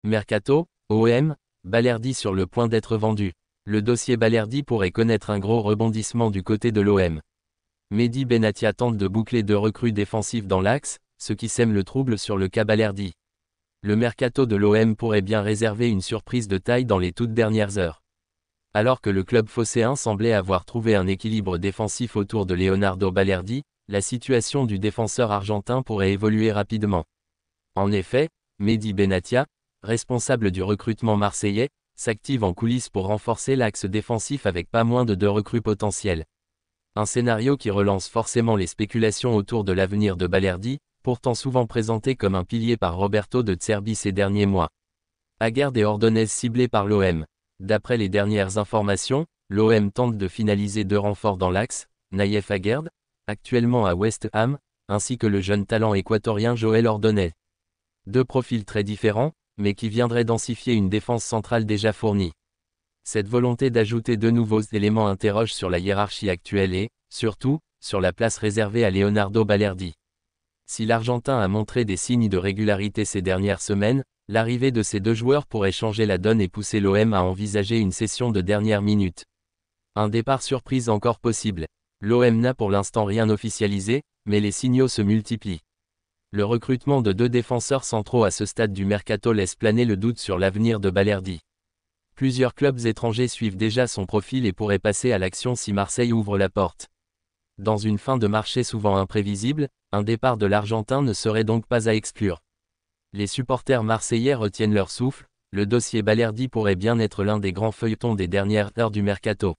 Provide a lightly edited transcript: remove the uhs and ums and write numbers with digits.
Mercato, OM, Balerdi sur le point d'être vendu. Le dossier Balerdi pourrait connaître un gros rebondissement du côté de l'OM. Mehdi Benatia tente de boucler 2 recrues défensives dans l'axe, ce qui sème le trouble sur le cas Balerdi. Le mercato de l'OM pourrait bien réserver une surprise de taille dans les toutes dernières heures. Alors que le club phocéen semblait avoir trouvé un équilibre défensif autour de Leonardo Balerdi, la situation du défenseur argentin pourrait évoluer rapidement. En effet, Mehdi Benatia, responsable du recrutement marseillais, s'active en coulisses pour renforcer l'axe défensif avec pas moins de 2 recrues potentielles. Un scénario qui relance forcément les spéculations autour de l'avenir de Balerdi, pourtant souvent présenté comme un pilier par Roberto de Zerbi ces derniers mois. Aguerd et Ordonez ciblés par l'OM. D'après les dernières informations, l'OM tente de finaliser 2 renforts dans l'axe, Nayef Aguerd, actuellement à West Ham, ainsi que le jeune talent équatorien Joël Ordonez. 2 profils très différents, mais qui viendraient densifier une défense centrale déjà fournie. Cette volonté d'ajouter 2 nouveaux éléments interroge sur la hiérarchie actuelle et, surtout, sur la place réservée à Leonardo Balerdi. Si l'Argentin a montré des signes de régularité ces dernières semaines, l'arrivée de ces 2 joueurs pourrait changer la donne et pousser l'OM à envisager une session de dernière minute. Un départ surprise encore possible. L'OM n'a pour l'instant rien officialisé, mais les signaux se multiplient. Le recrutement de 2 défenseurs centraux à ce stade du mercato laisse planer le doute sur l'avenir de Balerdi. Plusieurs clubs étrangers suivent déjà son profil et pourraient passer à l'action si Marseille ouvre la porte. Dans une fin de marché souvent imprévisible, un départ de l'Argentin ne serait donc pas à exclure. Les supporters marseillais retiennent leur souffle, le dossier Balerdi pourrait bien être l'un des grands feuilletons des dernières heures du mercato.